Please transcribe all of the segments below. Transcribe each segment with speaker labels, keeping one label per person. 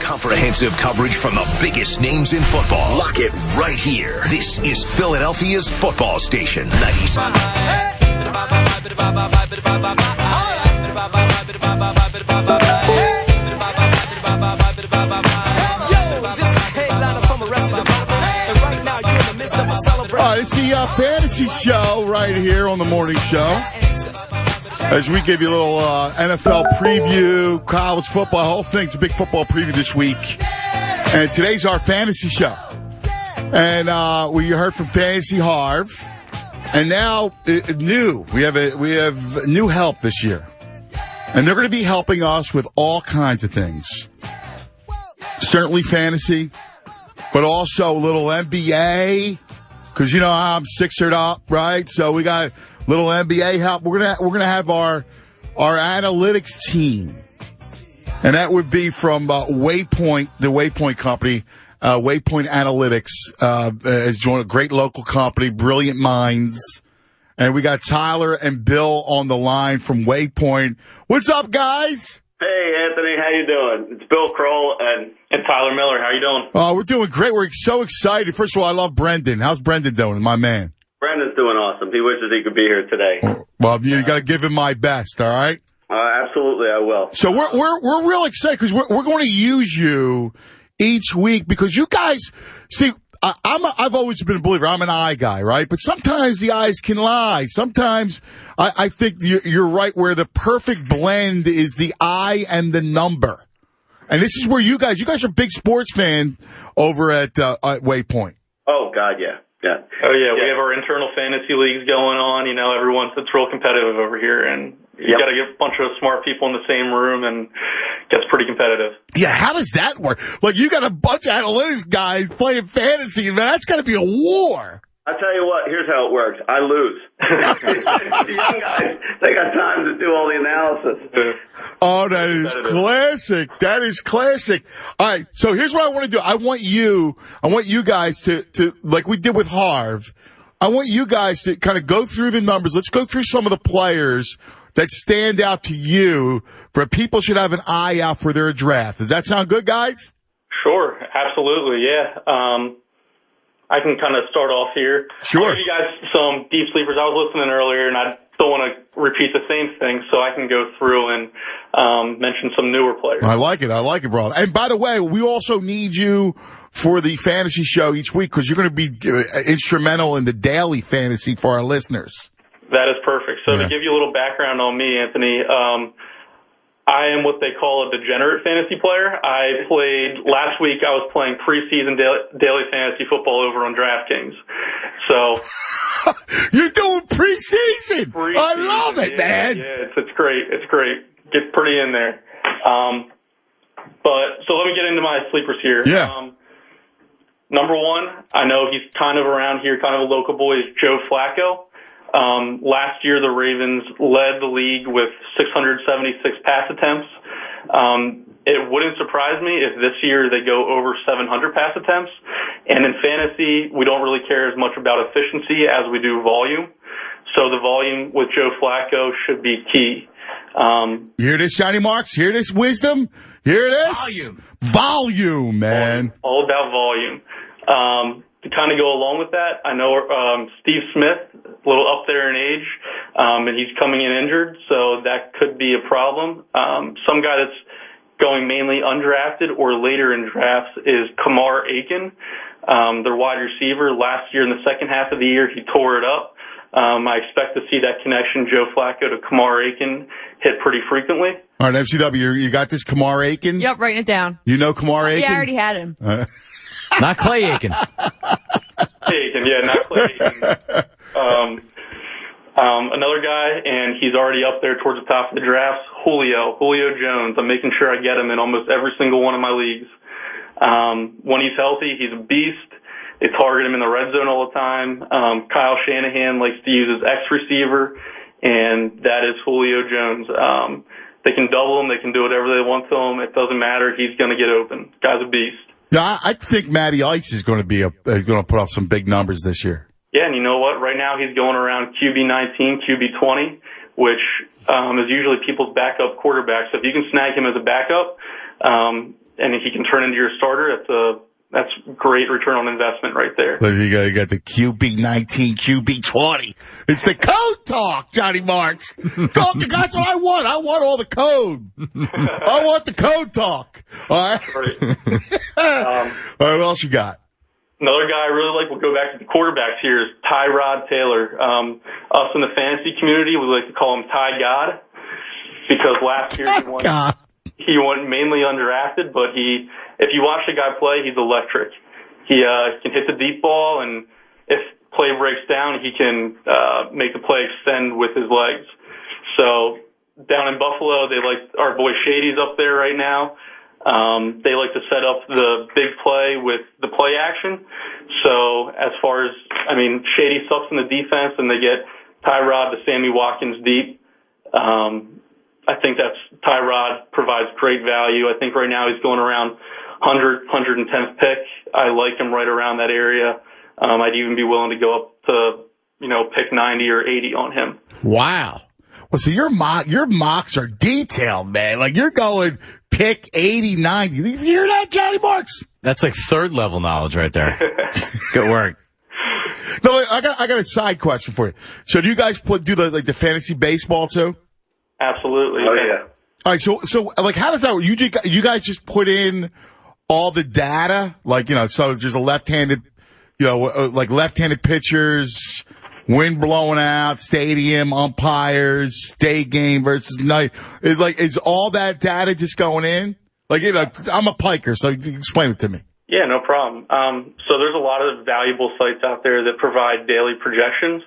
Speaker 1: Comprehensive coverage from the biggest names in football. Lock it right here. This is Philadelphia's football station. 97.
Speaker 2: It's the fantasy show right here on the morning show. As we give you a little NFL preview, college football, the whole thing's a big football preview this week. And today's our fantasy show. And we heard from Fantasy Harv. And now we have new help this year. And they're going to be helping us with all kinds of things. Certainly fantasy, but also a little NBA. Because you know I'm Sixered up, right? So we got a little NBA help. We're gonna have our analytics team, and that would be from Waypoint, the Waypoint company. Waypoint Analytics has joined a great local company, brilliant minds, and we got Tyler and Bill on the line from Waypoint. What's up, guys?
Speaker 3: Hey, Anthony, how you doing? It's Bill Crowell and Tyler Miller. How you doing?
Speaker 2: Oh, we're doing great. We're so excited. First of all, I love Brendan. How's Brendan doing, my man?
Speaker 3: Brendan's doing awesome. He wishes he could be here today.
Speaker 2: Well, you got to give him my best, all right?
Speaker 3: Absolutely, I will.
Speaker 2: So we're real excited because we're going to use you each week because you guys see. I've always been a believer. I'm an eye guy, right? But sometimes the eyes can lie. Sometimes I think you're right where the perfect blend is the eye and the number. And this is where you guys are big sports fan over at Waypoint.
Speaker 3: Oh, God, yeah. Yeah.
Speaker 4: Oh, yeah. We have our internal fantasy leagues going on. You know, it's real competitive over here. And you got to get a bunch of smart people in the same room, and it gets pretty competitive. Yeah, how does that work? Like, you got a bunch of analytics guys playing fantasy, man. That's got to be a war.
Speaker 3: I tell you what, here's how it works. I lose. The young guys, they got time to do all the analysis.
Speaker 2: Oh, that is classic. That is classic. All right, so here's what I want to do. I want you guys to like we did with Harv, I want you guys to kind of go through the numbers. Let's go through some of the players that stand out to you for people should have an eye out for their draft. Does that sound good, guys?
Speaker 4: Sure, absolutely, yeah. I can kind of start off here.
Speaker 2: Sure.
Speaker 4: I'll give you guys some deep sleepers. I was listening earlier, and I don't want to repeat the same thing, so I can go through and mention some newer players.
Speaker 2: I like it, bro. And by the way, we also need you for the fantasy show each week because you're going to be instrumental in the daily fantasy for our listeners.
Speaker 4: That is perfect. So to give you a little background on me, Anthony, I am what they call a degenerate fantasy player. Last week I was playing preseason daily fantasy football over on DraftKings. So
Speaker 2: you're doing preseason. I love it, man.
Speaker 4: Yeah, it's great. It's great. Gets pretty in there. But so let me get into my sleepers here.
Speaker 2: Yeah.
Speaker 4: Number one, I know he's kind of around here, kind of a local boy, is Joe Flacco. Last year, the Ravens led the league with 676 pass attempts. It wouldn't surprise me if this year they go over 700 pass attempts. And in fantasy, we don't really care as much about efficiency as we do volume. So the volume with Joe Flacco should be key.
Speaker 2: You hear this, Shiny Marks? Hear this wisdom? Hear this? Volume, man.
Speaker 4: All about volume. To kind of go along with that, I know Steve Smith, a little up there in age, and he's coming in injured, so that could be a problem. Some guy that's going mainly undrafted or later in drafts is Kamar Aiken, their wide receiver. Last year in the second half of the year, he tore it up. I expect to see that connection, Joe Flacco to Kamar Aiken, hit pretty frequently.
Speaker 2: All right, FCW, you got this Kamar Aiken?
Speaker 5: Yep, writing it down.
Speaker 2: You know Kamar Aiken?
Speaker 5: Yeah, I already had him.
Speaker 6: Not Clay Aiken.
Speaker 4: Aiken, yeah, not Clay Aiken. Another guy, and he's already up there towards the top of the drafts, Julio Jones. I'm making sure I get him in almost every single one of my leagues. When he's healthy, he's a beast. They target him in the red zone all the time. Kyle Shanahan likes to use his X receiver, and that is Julio Jones. They can double him. They can do whatever they want to him. It doesn't matter. He's going to get open. Guy's a beast.
Speaker 2: Yeah, I think Matty Ice is going to going to put up some big numbers this year.
Speaker 4: Yeah, and you know what? Right now he's going around QB 19, QB 20, which is usually people's backup quarterback. So if you can snag him as a backup, and if he can turn into your starter, that's great return on investment right there.
Speaker 2: You got the QB19, QB20. It's the code talk, Johnny Marks. Talk, that's what I want. I want all the code. I want the code talk. All right. All right, what else you got?
Speaker 4: Another guy I really like, we'll go back to the quarterbacks here, is Tyrod Taylor. Us in the fantasy community, we like to call him Ty God, because last year he went mainly undrafted, but if you watch the guy play, he's electric. He can hit the deep ball, and if play breaks down, he can make the play extend with his legs. So down in Buffalo, they like our boy Shady's up there right now. They like to set up the big play with the play action. So as far as, Shady sucks in the defense, and they get Tyrod to Sammy Watkins deep. I think Tyrod provides great value. I think right now he's going around 110th pick. I like him right around that area. I'd even be willing to go up to, pick 90 or 80 on him.
Speaker 2: Wow. Well, so your mocks are detailed, man. Like, you're going pick 80, 90. You hear that, Johnny Marks?
Speaker 6: That's like third level knowledge right there. Good work.
Speaker 2: No, I got a side question for you. So do you guys do the fantasy baseball too?
Speaker 4: Absolutely.
Speaker 3: Oh, yeah.
Speaker 2: All right. So how does that work? You guys just put in all the data? So there's a left-handed, left-handed pitchers, wind blowing out, stadium, umpires, day game versus night. Is all that data just going in? I'm a piker, so explain it to me.
Speaker 4: Yeah, no problem. So there's a lot of valuable sites out there that provide daily projections.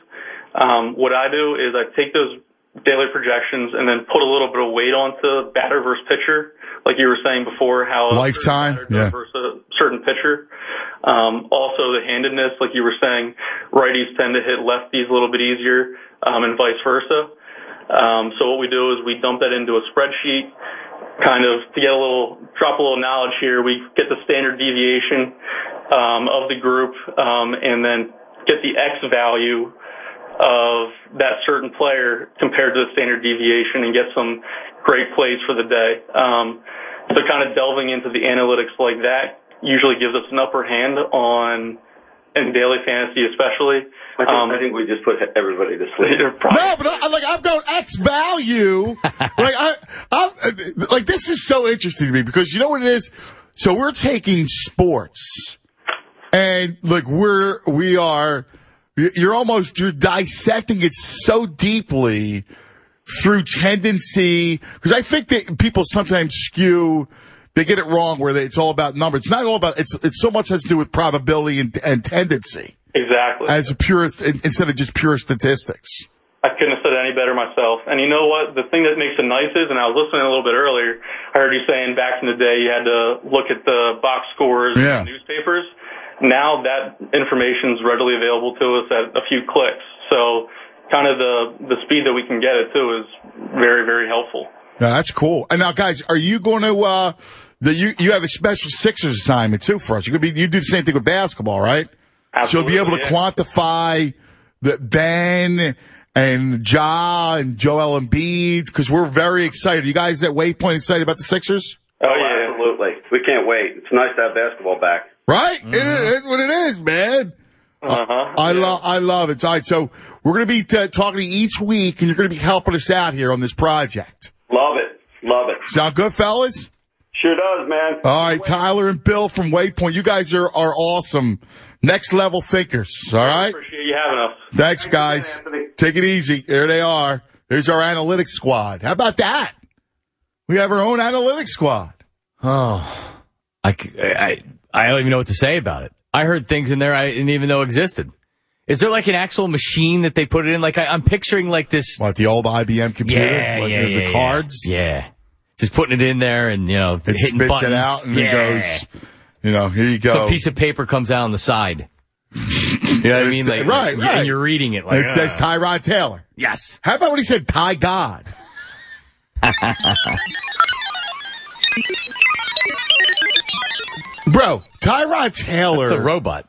Speaker 4: What I do is I take those daily projections and then put a little bit of weight onto batter versus pitcher, like you were saying before, how
Speaker 2: lifetime
Speaker 4: versus a certain pitcher. Also the handedness, like you were saying, righties tend to hit lefties a little bit easier, and vice versa. So what we do is we dump that into a spreadsheet, kind of to drop a little knowledge here. We get the standard deviation of the group, and then get the X value of that certain player compared to the standard deviation, and get some great plays for the day. So kind of delving into the analytics like that usually gives us an upper hand in daily fantasy especially.
Speaker 3: I think we just put everybody to sleep.
Speaker 2: No, but I'm going X value. This is so interesting to me, because you know what it is? So we're taking sports, and you're dissecting it so deeply through tendency, because I think that people sometimes they get it wrong where it's all about numbers. It's not all about, it's so much has to do with probability and tendency.
Speaker 4: Exactly.
Speaker 2: As a purist, instead of just pure statistics.
Speaker 4: I couldn't have said it any better myself. And you know what? The thing that makes it nice is, and I was listening a little bit earlier, I heard you saying back in the day you had to look at the box scores in the newspapers. Now that information is readily available to us at a few clicks. So kind of the speed that we can get it to is very, very helpful.
Speaker 2: Yeah, that's cool. And now, guys, are you going to you have a special Sixers assignment too for us? You do the same thing with basketball, right?
Speaker 4: Absolutely.
Speaker 2: So you'll be able to quantify that Ben and Ja and Joel Embiid, because we're very excited. You guys at Waypoint excited about the Sixers?
Speaker 3: Oh, yeah, absolutely. We can't wait. It's nice to have basketball back.
Speaker 2: Right? Mm-hmm. It is what it is, man. I love it. All right, so we're going to be talking to you each week, and you're going to be helping us out here on this project.
Speaker 3: Love it. Love it.
Speaker 2: Sound good, fellas?
Speaker 3: Sure does, man.
Speaker 2: All right, Tyler and Bill from Waypoint, you guys are awesome. Next level thinkers, all right?
Speaker 4: Appreciate you having us.
Speaker 2: Thanks, guys. Take it easy. There they are. There's our analytics squad. How about that? We have our own analytics squad.
Speaker 6: Oh, I don't even know what to say about it. I heard things in there I didn't even know existed. Is there like an actual machine that they put it in? Like I'm picturing like this.
Speaker 2: What, the old IBM computer? The cards?
Speaker 6: Yeah. Just putting it in there and, it hitting
Speaker 2: spits
Speaker 6: buttons.
Speaker 2: It out and it goes, here you go.
Speaker 6: Some piece of paper comes out on the side. You know what I mean? Like,
Speaker 2: right.
Speaker 6: And you're reading it. Like,
Speaker 2: it says Tyrod Taylor.
Speaker 6: Yes.
Speaker 2: How about when he said Ty God? Bro, Tyrod Taylor.
Speaker 6: That's the robot.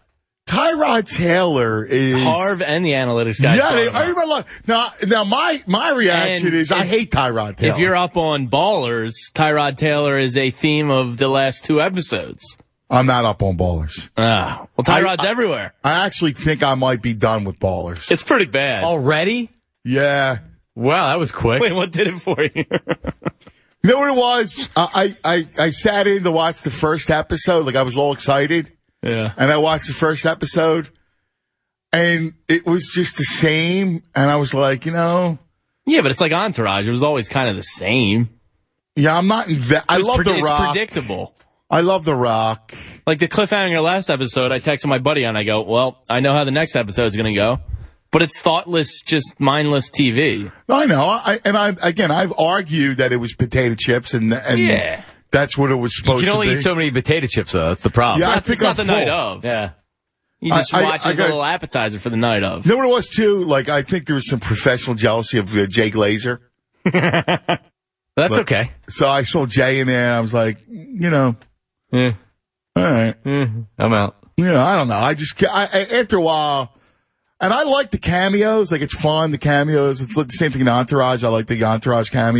Speaker 2: Tyrod Taylor is
Speaker 6: Harv and the analytics guy.
Speaker 2: Yeah, everybody now my reaction is I hate Tyrod Taylor.
Speaker 6: If you're up on Ballers, Tyrod Taylor is a theme of the last 2 episodes.
Speaker 2: I'm not up on Ballers.
Speaker 6: Well, Tyrod's everywhere.
Speaker 2: I actually think I might be done with Ballers.
Speaker 6: It's pretty bad. Already?
Speaker 2: Yeah.
Speaker 6: Wow, that was quick. Wait, what did it for you?
Speaker 2: You know what it was? I sat in to watch the first episode. Like, I was all excited.
Speaker 6: Yeah.
Speaker 2: And I watched the first episode, and it was just the same. And I was like,
Speaker 6: Yeah, but it's like Entourage. It was always kind of the same.
Speaker 2: Yeah, I'm not I love The Rock.
Speaker 6: It's predictable.
Speaker 2: I love The Rock.
Speaker 6: Like the cliffhanger last episode, I texted my buddy and I go, well, I know how the next episode's going to go. But it's thoughtless, just mindless TV.
Speaker 2: I know. I've argued that it was potato chips, and
Speaker 6: yeah.
Speaker 2: That's what it was supposed to be.
Speaker 6: You can only eat so many potato chips, though. That's the problem.
Speaker 2: Yeah, I think
Speaker 6: it's not the
Speaker 2: full.
Speaker 6: night of. Yeah. You just watch as a little appetizer for the night of.
Speaker 2: You know what it was, too? Like, I think there was some professional jealousy of Jay Glazer.
Speaker 6: That's okay.
Speaker 2: So I saw Jay in there, and I was like,
Speaker 6: Yeah.
Speaker 2: All right.
Speaker 6: I'm out.
Speaker 2: I don't know. After a while, and I like the cameos. Like, it's fun, the cameos. It's like the same thing in Entourage. I like the Entourage cameos.